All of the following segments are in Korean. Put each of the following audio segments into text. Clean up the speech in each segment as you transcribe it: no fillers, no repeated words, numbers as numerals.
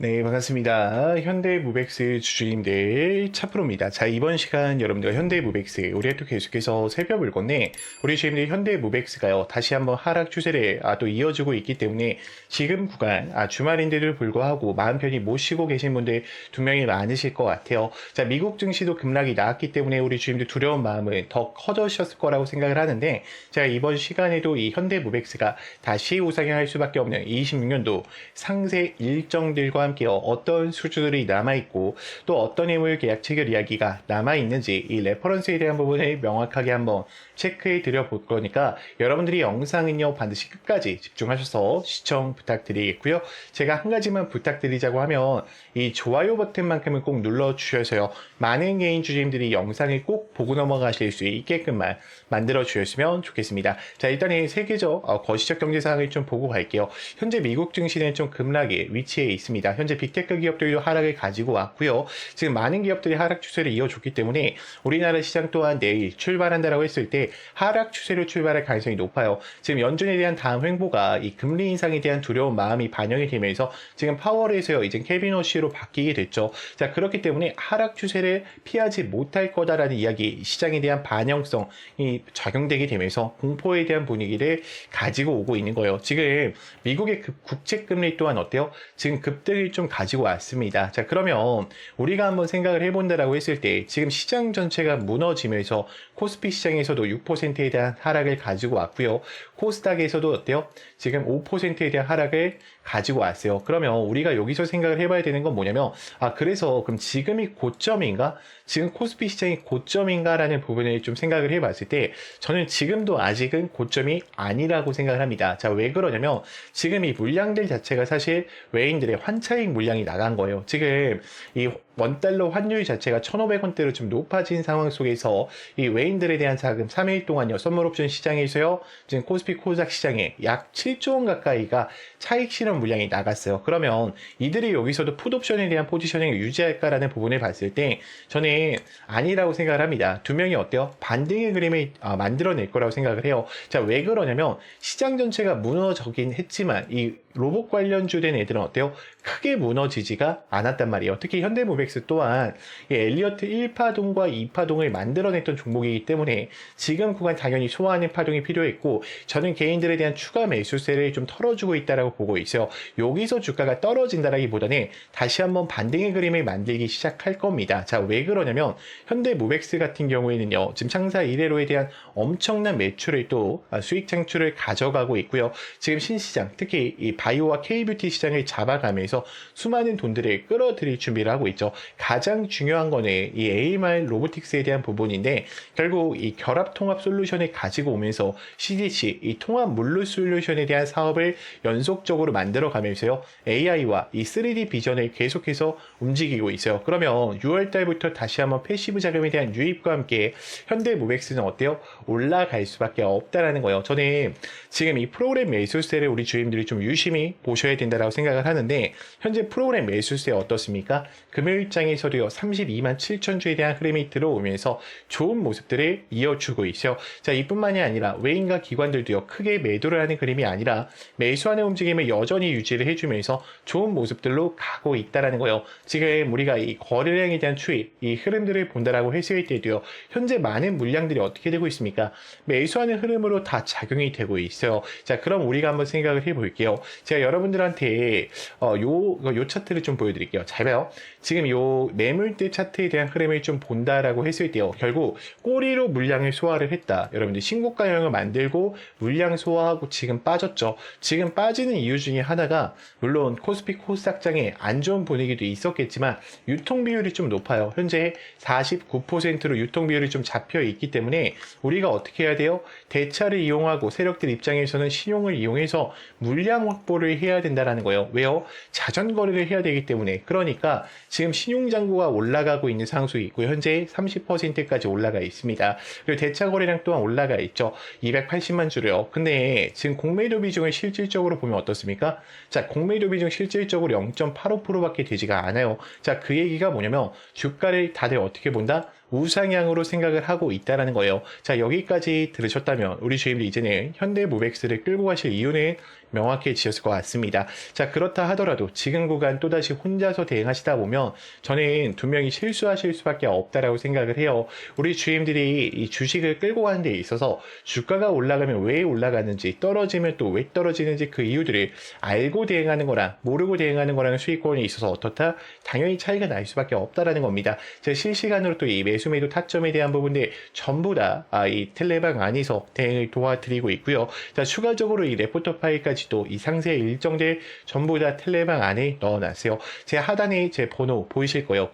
네, 반갑습니다. 현대무백스 주주님들 차프로입니다. 자, 이번 시간 여러분들 현대무백스 우리가 또 계속해서 살펴볼 건데 우리 주주님들 현대무백스가요 다시 한번 하락 추세를 또 이어주고 있기 때문에 지금 구간 주말인데도 불구하고 마음 편히 못 쉬고 계신 분들 분명히 많으실 것 같아요. 자, 미국 증시도 급락이 나왔기 때문에 우리 주주님들 두려운 마음은 더 커졌을 거라고 생각을 하는데 제가 이번 시간에도 이 현대무백스가 다시 우상향할 수밖에 없는 26년도 상세 일정들과 함께 어떤 수주들이 남아있고 또 어떤 해물 계약 체결 이야기가 남아있는지 이 레퍼런스에 대한 부분을 명확하게 한번 체크해 드려 볼 거니까 여러분들이 영상은요 반드시 끝까지 집중하셔서 시청 부탁드리겠고요. 제가 한 가지만 부탁드리자고 하면 이 좋아요 버튼만큼은 꼭 눌러 주셔서요 많은 개인 주주님들이 영상을 꼭 보고 넘어가실 수 있게끔만 만들어 주셨으면 좋겠습니다. 자, 일단 이 세계적 거시적 경제 상황을 좀 보고 갈게요. 현재 미국 증시는 좀 급락의 위치에 있습니다. 현재 빅테크 기업들도 하락을 가지고 왔고요. 지금 많은 기업들이 하락 추세를 이어줬기 때문에 우리나라 시장 또한 내일 출발한다라고 했을 때 하락 추세로 출발할 가능성이 높아요. 지금 연준에 대한 다음 횡보가 이 금리 인상에 대한 두려운 마음이 반영이 되면서 지금 파월에서요 이제 케빈 오시로 바뀌게 됐죠. 자, 그렇기 때문에 하락 추세를 피하지 못할 거다라는 이야기, 시장에 대한 반영성이 작용되게 되면서 공포에 대한 분위기를 가지고 오고 있는 거예요. 지금 미국의 국채 금리 또한 어때요? 지금 급등을 좀 가지고 왔습니다. 자, 그러면 우리가 한번 생각을 해본다라고 했을 때 지금 시장 전체가 무너지면서 코스피 시장에서도 6%에 대한 하락을 가지고 왔고요. 코스닥에서도 어때요? 지금 5%에 대한 하락을 가지고 왔어요. 그러면 우리가 여기서 생각을 해봐야 되는 건 뭐냐면 그래서 그럼 지금이 고점인가? 지금 코스피 시장이 고점인가? 라는 부분을 좀 생각을 해봤을 때 저는 지금도 아직은 고점이 아니라고 생각을 합니다. 자, 왜 그러냐면 지금 이 물량들 자체가 사실 외인들의 환차익 물량이 나간 거예요. 지금 이 원달러 환율 자체가 1,500원대로 좀 높아진 상황 속에서 이 외인들에 대한 자금 3일 동안요 선물옵션 시장에서요 지금 코스피 코스닥 시장에 약 7조 원 가까이가 차익 실현 물량이 나갔어요. 그러면 이들이 여기서도 풋옵션에 대한 포지셔닝을 유지할까라는 부분을 봤을 때 저는 아니라고 생각을 합니다. 두 명이 어때요? 반등의 그림을 만들어낼 거라고 생각을 해요. 자, 왜 그러냐면 시장 전체가 무너지긴 했지만 이 로봇 관련주된 애들은 어때요? 크게 무너지지가 않았단 말이에요. 특히 현대모백스 또한 이 엘리어트 1파동과 2파동을 만들어냈던 종목이기 때문에 지금 구간 당연히 소화하는 파동이 필요했고 저는 개인들에 대한 추가 매수세를 좀 털어주고 있다라고 보고 있어요. 여기서 주가가 떨어진다라기보다는 다시 한번 반등의 그림을 만들기 시작할 겁니다. 자, 왜 그러냐면 현대모백스 같은 경우에는요 지금 창사 이래로에 대한 엄청난 매출을 또 수익 창출을 가져가고 있고요. 지금 신시장 특히 이 바이오와 K뷰티 시장을 잡아가면서 수많은 돈들을 끌어들일 준비를 하고 있죠. 가장 중요한 거는 이 AMR 로보틱스에 대한 부분인데 결국 이 결합 통합 솔루션을 가지고 오면서 CDC 이 통합 물류 솔루션에 대한 사업을 연속적으로 만들어 가면서요. AI와 이 3D 비전을 계속해서 움직이고 있어요. 그러면 6월 달부터 다시 한번 패시브 자금에 대한 유입과 함께 현대모백스는 어때요? 올라갈 수밖에 없다라는 거예요. 저는 지금 이 프로그램 매수세를 우리 주임들이 좀 유심히 보셔야 된다고 생각을 하는데 현재 프로그램 매수세 어떻습니까? 금요일장에서도요 32만 7천 주에 대한 흐름이 들어오면서 좋은 모습들을 이어주고 있어요. 자, 이뿐만이 아니라 외인과 기관들도요 크게 매도를 하는 그림이 아니라 매수하는 움직임을 여전히 유지를 해주면서 좋은 모습들로 가고 있다라는 거예요. 지금 우리가 이 거래량에 대한 추이, 이 흐름들을 본다라고 했을 때도요 현재 많은 물량들이 어떻게 되고 있습니까? 매수하는 흐름으로 다 작용이 되고 있어요. 자, 그럼 우리가 한번 생각을 해볼게요. 제가 여러분들한테 요 차트를 좀 보여드릴게요. 잘 봐요. 지금 요 매물대 차트에 대한 흐름을 좀 본다라고 했을 때요. 결국 꼬리로 물량을 소화를 했다. 여러분들 신고가형을 만들고 물량 소화하고 지금 빠졌죠. 지금 빠지는 이유 중에 하나가 물론 코스피 코스닥장에 안 좋은 분위기도 있었겠지만 유통 비율이 좀 높아요. 현재 49%로 유통 비율이 좀 잡혀 있기 때문에 우리가 어떻게 해야 돼요? 대차를 이용하고 세력들 입장에서는 신용을 이용해서 물량 확보를 해야 된다는 거예요. 왜요? 자전 거래를 해야 되기 때문에. 그러니까 지금 신용잔고가 올라가고 있는 상황이 있고 현재 30%까지 올라가 있습니다. 그리고 대차 거래량 또한 올라가 있죠. 280만 주래요. 근데 지금 공매도 비중을 실질적으로 보면 어떻습니까? 자, 공매도 비중 실질적으로 0.85%밖에 되지가 않아요. 자, 그 얘기가 뭐냐면 주가를 다들 어떻게 본다? 우상향으로 생각을 하고 있다라는 거예요. 자, 여기까지 들으셨다면 우리 주임들 이제는 현대무백스를 끌고 가실 이유는 명확해지셨을 것 같습니다. 자, 그렇다 하더라도 지금 구간 또다시 혼자서 대응하시다 보면 저는 분명히 실수하실 수밖에 없다라고 생각을 해요. 우리 주임들이 이 주식을 끌고 가는 데 있어서 주가가 올라가면 왜 올라가는지, 떨어지면 또 왜 떨어지는지 그 이유들을 알고 대응하는 거랑 모르고 대응하는 거랑 수익권에 있어서 어떻다? 당연히 차이가 날 수밖에 없다라는 겁니다. 제가 실시간으로 또 이 매수 매도 타점에 대한 부분들 전부 다 이 텔레방 안에서 대응을 도와드리고 있고요. 자, 추가적으로 이 레포터 파일까지도 이 상세 일정들 전부 다 텔레방 안에 넣어놨어요. 제 하단에 제 번호 보이실 거예요.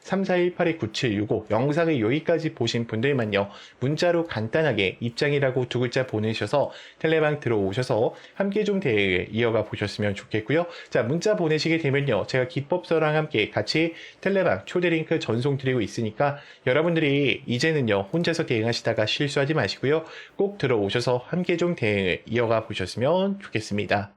010-3418-9765 영상을 여기까지 보신 분들만요. 문자로 간단하게 입장이라고 두 글자 보내셔서 텔레방 들어오셔서 함께 좀 대응을 이어가 보셨으면 좋겠고요. 자, 문자 보내시게 되면요. 제가 기법서랑 함께 같이 텔레방 초대 링크 전송 드리고 있으니까 여러분들이 이제는요. 혼자서 대응하시다가 실수하지 마시고요. 꼭 들어오셔서 함께 좀 대응을 이어가 보셨으면 좋겠습니다.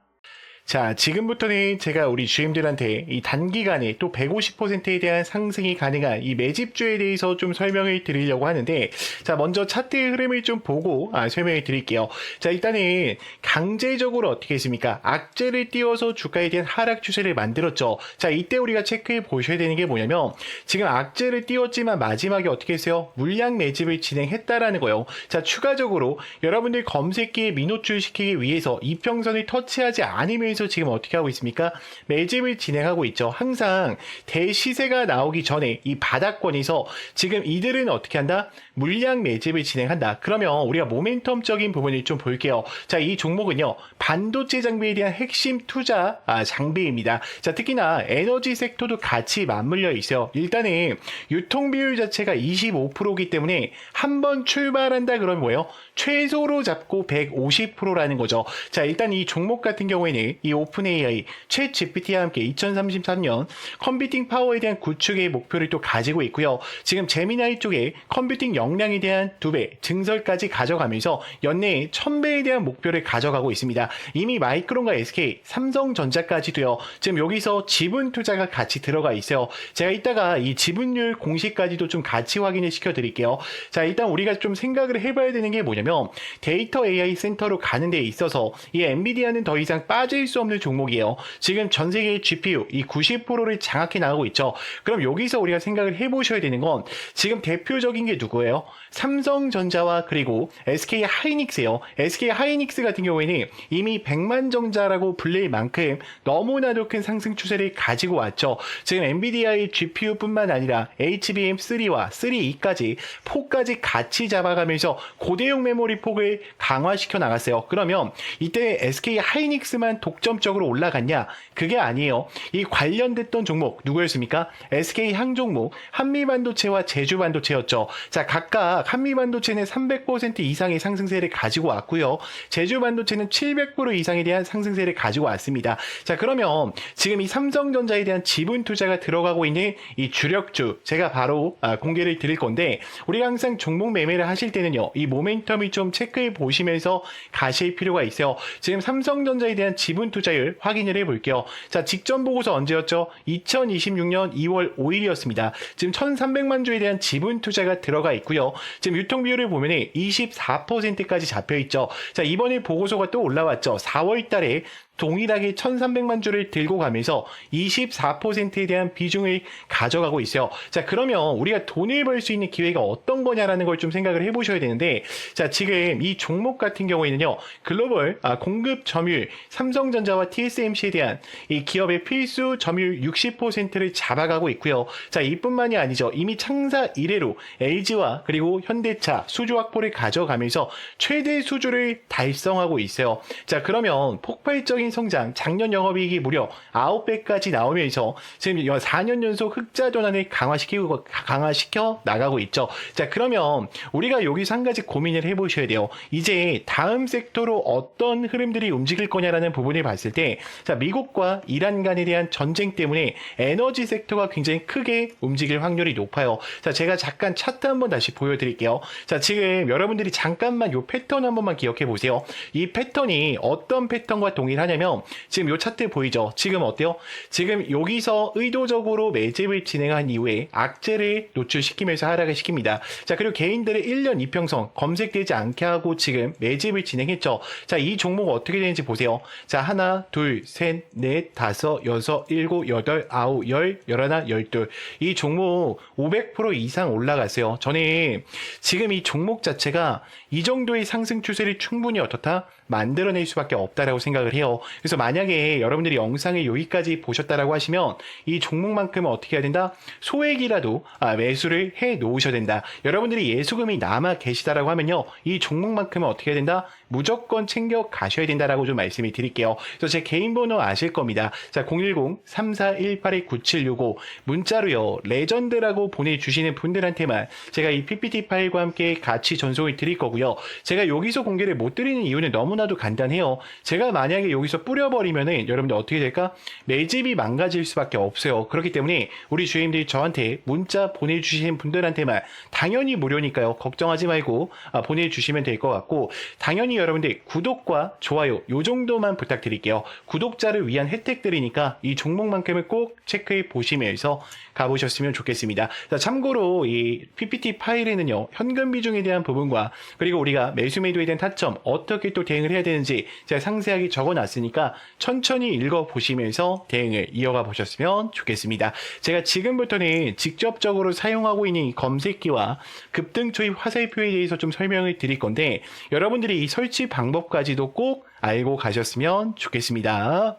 자, 지금부터는 제가 우리 주임들한테 이 단기간에 또 150%에 대한 상승이 가능한 이 매집주에 대해서 좀 설명을 드리려고 하는데, 자, 먼저 차트의 흐름을 좀 보고 설명을 드릴게요. 자, 일단은 강제적으로 어떻게 했습니까? 악재를 띄워서 주가에 대한 하락 추세를 만들었죠. 자, 이때 우리가 체크해 보셔야 되는 게 뭐냐면, 지금 악재를 띄웠지만 마지막에 어떻게 했어요? 물량 매집을 진행했다라는 거예요. 자, 추가적으로 여러분들 검색기에 민호출 시키기 위해서 이평선을 터치하지 않으면 지금 어떻게 하고 있습니까? 매집을 진행하고 있죠. 항상 대시세가 나오기 전에 이 바닥권에서 지금 이들은 어떻게 한다? 물량 매집을 진행한다. 그러면 우리가 모멘텀적인 부분을 좀 볼게요. 자, 이 종목은요. 반도체 장비에 대한 핵심 투자 장비입니다. 자, 특히나 에너지 섹터도 같이 맞물려 있어요. 일단은 유통 비율 자체가 25%이기 때문에 한번 출발한다 그러면 뭐예요? 최소로 잡고 150%라는 거죠. 자, 일단 이 종목 같은 경우에는 이 오픈 AI, 챗 GPT와 함께 2033년 컴퓨팅 파워에 대한 구축의 목표를 또 가지고 있고요. 지금 제미나이 쪽에 컴퓨팅 역량에 대한 2배 증설까지 가져가면서 연내에 1000배에 대한 목표를 가져가고 있습니다. 이미 마이크론과 SK, 삼성전자까지도요. 지금 여기서 지분 투자가 같이 들어가 있어요. 제가 이따가 이 지분율 공시까지도 좀 같이 확인을 시켜드릴게요. 자, 일단 우리가 좀 생각을 해봐야 되는 게 뭐냐면 데이터 AI 센터로 가는 데 있어서 이 엔비디아는 더 이상 빠질 수 없는 종목이에요. 지금 전 세계의 GPU 이 90%를 장악해 나가고 있죠. 그럼 여기서 우리가 생각을 해보셔야 되는 건 지금 대표적인 게 누구예요? 삼성전자와 그리고 SK 하이닉스예요. SK 하이닉스 같은 경우에는 이미 100만 정자라고 불릴 만큼 너무나도 큰 상승 추세를 가지고 왔죠. 지금 엔비디아의 GPU뿐만 아니라 HBM3와 3E까지 폭까지 같이 잡아가면서 고대용 메모리 폭을 강화시켜 나갔어요. 그러면 이때 SK 하이닉스만 독점적으로 올라갔냐? 그게 아니에요. 이 관련됐던 종목 누구였습니까? SK 항종목 한미반도체와 제주반도체였죠. 자, 각각 한미반도체는 300% 이상의 상승세를 가지고 왔고요. 제주반도체는 700% 이상에 대한 상승세를 가지고 왔습니다. 자, 그러면 지금 이 삼성전자에 대한 지분 투자가 들어가고 있는 이 주력주 제가 바로 공개를 드릴 건데, 우리가 항상 종목 매매를 하실 때는요, 이 모멘텀을 좀 체크해 보시면서 가실 필요가 있어요. 지금 삼성전자에 대한 지분 투자율 확인을 해 볼게요. 자, 직전 보고서 언제였죠? 2026년 2월 5일이었습니다. 지금 1300만 주에 대한 지분 투자가 들어가 있고요. 지금 유통 비율을 보면 24%까지 잡혀 있죠. 자, 이번에 보고서가 또 올라왔죠. 4월 달에 동일하게 1300만 주를 들고 가면서 24%에 대한 비중을 가져가고 있어요. 자, 그러면 우리가 돈을 벌 수 있는 기회가 어떤 거냐라는 걸 좀 생각을 해보셔야 되는데, 자, 지금 이 종목 같은 경우에는요, 글로벌 공급 점유율, 삼성전자와 TSMC에 대한 이 기업의 필수 점유율 60%를 잡아가고 있고요. 자, 이뿐만이 아니죠. 이미 창사 이래로 LG와 그리고 현대차 수주 확보를 가져가면서 최대 수주를 달성하고 있어요. 자, 그러면 폭발적인 성장, 작년 영업이익이 무려 9배까지 나오면서 지금 4년 연속 흑자 전환을 강화시켜 나가고 있죠. 자, 그러면 우리가 여기서 한 가지 고민을 해보셔야 돼요. 이제 다음 섹터로 어떤 흐름들이 움직일 거냐라는 부분을 봤을 때, 자, 미국과 이란 간에 대한 전쟁 때문에 에너지 섹터가 굉장히 크게 움직일 확률이 높아요. 자, 제가 잠깐 차트 한번 다시 보여드릴게요. 자, 지금 여러분들이 잠깐만 이 패턴 한 번만 기억해 보세요. 이 패턴이 어떤 패턴과 동일하냐 하냐면 지금 요 차트 보이죠? 지금 어때요? 지금 여기서 의도적으로 매집을 진행한 이후에 악재를 노출시키면서 하락을 시킵니다. 자, 그리고 개인들의 1년 이평선 검색되지 않게 하고 지금 매집을 진행했죠. 자, 이 종목 어떻게 되는지 보세요. 자, 하나, 둘, 셋, 넷, 다섯, 여섯, 일곱, 여덟, 아홉, 열, 열하나, 열둘. 이 종목 500% 이상 올라갔어요. 저는 지금 이 종목 자체가 이 정도의 상승 추세를 충분히 어떻다? 만들어낼 수밖에 없다라고 생각을 해요. 그래서 만약에 여러분들이 영상을 여기까지 보셨다라고 하시면 이 종목만큼은 어떻게 해야 된다? 소액이라도 매수를 해 놓으셔야 된다. 여러분들이 예수금이 남아 계시다라고 하면요, 이 종목만큼은 어떻게 해야 된다? 무조건 챙겨 가셔야 된다라고 좀 말씀을 드릴게요. 그래서 제 개인 번호 아실 겁니다. 자, 010-3418-9765 문자로요, 레전드라고 보내주시는 분들한테만 제가 이 PPT 파일과 함께 같이 전송을 드릴 거고요. 제가 여기서 공개를 못 드리는 이유는 너무나도 간단해요. 제가 만약에 여기서 뿌려버리면은 여러분들 어떻게 될까? 매집이 망가질 수밖에 없어요. 그렇기 때문에 우리 주임들이 저한테 문자 보내주시는 분들한테만, 당연히 무료니까요, 걱정하지 말고 보내주시면 될 것 같고, 당연히 여러분들 구독과 좋아요 요 정도만 부탁드릴게요. 구독자를 위한 혜택들이니까 이 종목만큼은 꼭 체크해 보시면서 가보셨으면 좋겠습니다. 자, 참고로 이 PPT 파일에는요, 현금 비중에 대한 부분과 그리고 우리가 매수 매도에 대한 타점 어떻게 또 대응을 해야 되는지 제가 상세하게 적어놨으니까 천천히 읽어보시면서 대응을 이어가 보셨으면 좋겠습니다. 제가 지금부터는 직접적으로 사용하고 있는 이 검색기와 급등 초입 화살표에 대해서 좀 설명을 드릴 건데, 여러분들이 이 설치 방법까지도 꼭 알고 가셨으면 좋겠습니다.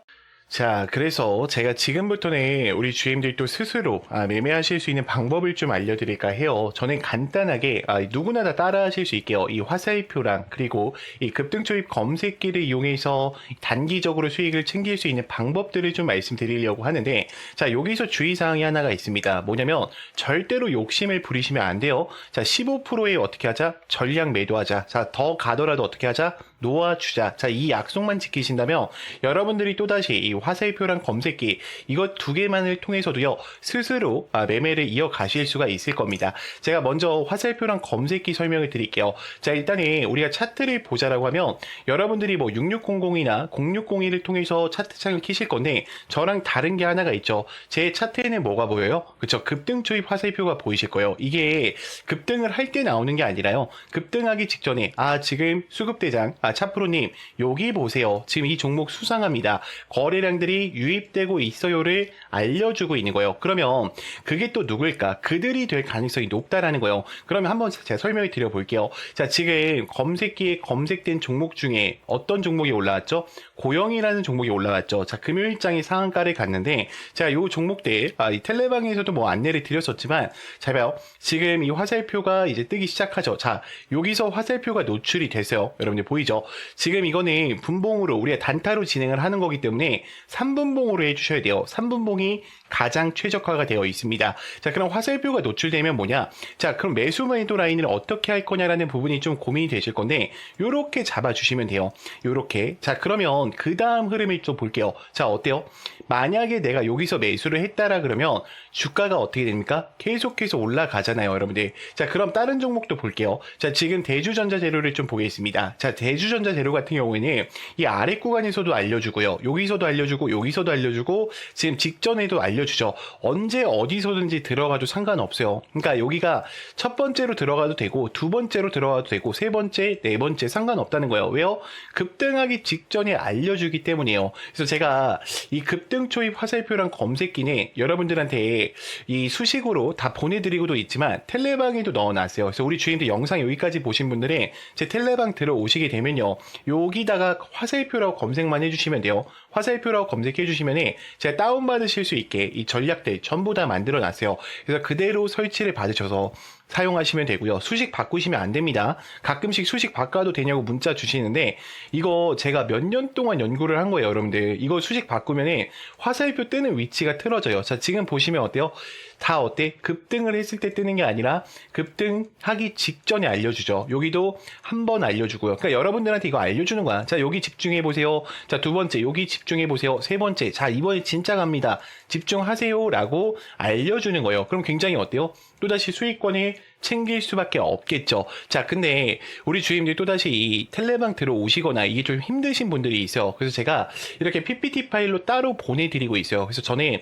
자, 그래서 제가 지금부터는 우리 GM들도 스스로 매매하실 수 있는 방법을 좀 알려드릴까 해요. 저는 간단하게 누구나 다 따라 하실 수 있게요, 이 화살표랑 그리고 이 급등초입 검색기를 이용해서 단기적으로 수익을 챙길 수 있는 방법들을 좀 말씀드리려고 하는데, 자, 여기서 주의사항이 하나가 있습니다. 뭐냐면 절대로 욕심을 부리시면 안 돼요. 자, 15%에 어떻게 하자? 전량 매도하자. 자, 더 가더라도 어떻게 하자? 놓아주자. 자, 이 약속만 지키신다면 여러분들이 또다시 이 화살표랑 검색기 이것 두 개만을 통해서도요, 스스로 매매를 이어가실 수가 있을 겁니다. 제가 먼저 화살표랑 검색기 설명을 드릴게요. 자, 일단은 우리가 차트를 보자라고 하면 여러분들이 뭐 6600이나 0601을 통해서 차트창을 키실 건데, 저랑 다른 게 하나가 있죠. 제 차트에는 뭐가 보여요? 그쵸, 급등 초입 화살표가 보이실 거예요. 이게 급등을 할 때 나오는 게 아니라요, 급등하기 직전에 지금 수급대장 차프로님 여기 보세요, 지금 이 종목 수상합니다, 거래량들이 유입되고 있어요를 알려주고 있는 거예요. 그러면 그게 또 누굴까? 그들이 될 가능성이 높다라는 거예요. 그러면 한번 제가 설명을 드려볼게요. 자, 지금 검색기에 검색된 종목 중에 어떤 종목이 올라왔죠? 고영이라는 종목이 올라왔죠. 자, 금요일장에 상한가를 갔는데, 자, 요 종목들 이 텔레방에서도 뭐 안내를 드렸었지만, 잘 봐요. 지금 이 화살표가 이제 뜨기 시작하죠. 자, 여기서 화살표가 노출이 됐어요. 여러분들 보이죠? 지금 이거는 분봉으로 우리가 단타로 진행을 하는 거기 때문에 3분봉으로 해주셔야 돼요. 3분봉이 가장 최적화가 되어 있습니다. 자, 그럼 화살표가 노출되면 뭐냐? 자, 그럼 매수 매도 라인을 어떻게 할 거냐라는 부분이 좀 고민이 되실 건데, 요렇게 잡아주시면 돼요. 요렇게. 자, 그러면 그 다음 흐름을 좀 볼게요. 자, 어때요? 만약에 내가 여기서 매수를 했다라 그러면 주가가 어떻게 됩니까? 계속해서 올라가잖아요, 여러분들. 자, 그럼 다른 종목도 볼게요. 자, 지금 대주전자재료를 좀 보겠습니다. 자, 대주전자재료 같은 경우에는 이 아래 구간에서도 알려주고요, 여기서도 알려주고, 여기서도 알려주고, 지금 직전에도 알려주죠. 언제 어디서든지 들어가도 상관없어요. 그러니까 여기가 첫 번째로 들어가도 되고, 두 번째로 들어가도 되고, 세 번째, 네 번째 상관없다는 거예요. 왜요? 급등하기 직전에 알려주기 때문이에요. 그래서 제가 이 급등 초입 화살표랑 검색기는 여러분들한테 이 수식으로 다 보내드리고도 있지만 텔레방에도 넣어놨어요. 그래서 우리 주인들 영상 여기까지 보신 분들은 제 텔레방 들어오시게 되면요, 여기다가 화살표라고 검색만 해주시면 돼요. 화살표라고 검색해 주시면 제가 다운받으실 수 있게 이 전략들 전부 다 만들어 놨어요. 그래서 그대로 설치를 받으셔서 사용하시면 되고요. 수식 바꾸시면 안 됩니다. 가끔씩 수식 바꿔도 되냐고 문자 주시는데, 이거 제가 몇 년 동안 연구를 한 거예요, 여러분들. 이거 수식 바꾸면 화살표 뜨는 위치가 틀어져요. 자, 지금 보시면 어때요? 다 어때? 급등을 했을 때 뜨는 게 아니라 급등하기 직전에 알려주죠. 여기도 한 번 알려주고요. 그러니까 여러분들한테 이거 알려주는 거야. 자, 여기 집중해 보세요. 자, 두 번째 여기 집중해 보세요. 세 번째, 자, 이번에 진짜 갑니다, 집중하세요 라고 알려주는 거예요. 그럼 굉장히 어때요? 또다시 수익권을 챙길 수밖에 없겠죠. 자, 근데 우리 주임들 또다시 이 텔레방 들어오시거나 이게 좀 힘드신 분들이 있어요. 그래서 제가 이렇게 PPT 파일로 따로 보내드리고 있어요. 그래서 저는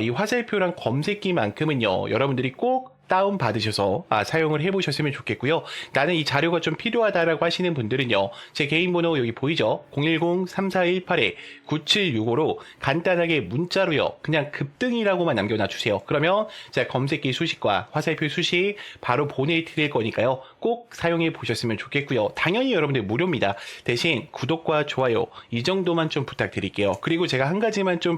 이 화살표랑 검색기만큼은요, 여러분들이 꼭 다운 받으셔서 사용을 해보셨으면 좋겠고요. 나는 이 자료가 좀 필요하다라고 하시는 분들은요, 제 개인 번호 여기 보이죠? 010-3418-9765로 간단하게 문자로요, 그냥 급등이라고만 남겨놔 주세요. 그러면 제가 검색기 수식과 화살표 수식 바로 보내드릴 거니까요, 꼭 사용해 보셨으면 좋겠고요. 당연히 여러분들 무료입니다. 대신 구독과 좋아요 이 정도만 좀 부탁드릴게요. 그리고 제가 한 가지만 좀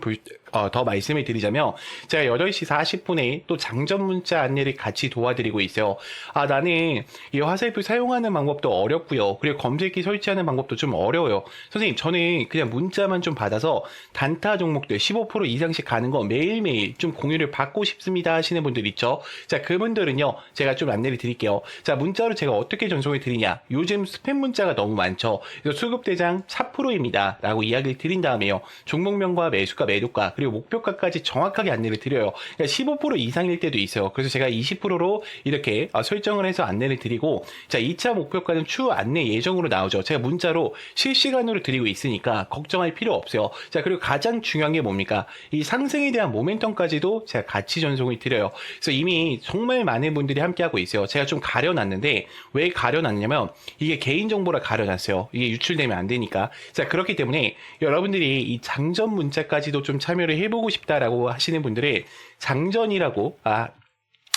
더 말씀을 드리자면, 제가 8시 40분에 또 장전 문자 안내를 같이 도와드리고 있어요. 나는 이 화살표 사용하는 방법도 어렵고요. 그리고 검색기 설치하는 방법도 좀 어려워요. 선생님, 저는 그냥 문자만 좀 받아서 단타 종목들 15% 이상씩 가는 거 매일매일 좀 공유를 받고 싶습니다 하시는 분들 있죠. 자, 그분들은요, 제가 좀 안내를 드릴게요. 자, 문자로 제가 어떻게 전송을 드리냐. 요즘 스팸 문자가 너무 많죠. 그래서 수급대장 4%입니다 라고 이야기를 드린 다음에요, 종목명과 매수가, 매도가, 그리고 목표가까지 정확하게 안내를 드려요. 그러니까 15% 이상일 때도 있어요. 그래서 제가 20%로 이렇게 설정을 해서 안내를 드리고, 자, 2차 목표가는 추후 안내 예정으로 나오죠. 제가 문자로 실시간으로 드리고 있으니까 걱정할 필요 없어요. 자, 그리고 가장 중요한 게 뭡니까? 이 상승에 대한 모멘텀까지도 제가 같이 전송을 드려요. 그래서 이미 정말 많은 분들이 함께하고 있어요. 제가 좀 가려놨는데, 왜 가려놨냐면 이게 개인정보라 가려놨어요. 이게 유출되면 안 되니까. 자, 그렇기 때문에 여러분들이 이 장전 문자까지도 좀 참여를 해보고 싶다라고 하시는 분들은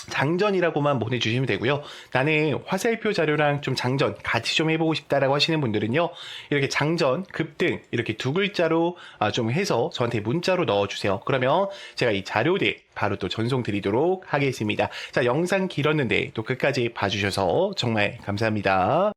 장전이라고만 보내주시면 되고요. 나는 화살표 자료랑 좀 장전 같이 좀 해보고 싶다라고 하시는 분들은요, 이렇게 장전, 급등 이렇게 두 글자로 좀 해서 저한테 문자로 넣어주세요. 그러면 제가 이 자료들 바로 또 전송 드리도록 하겠습니다. 자, 영상 길었는데 또 끝까지 봐주셔서 정말 감사합니다.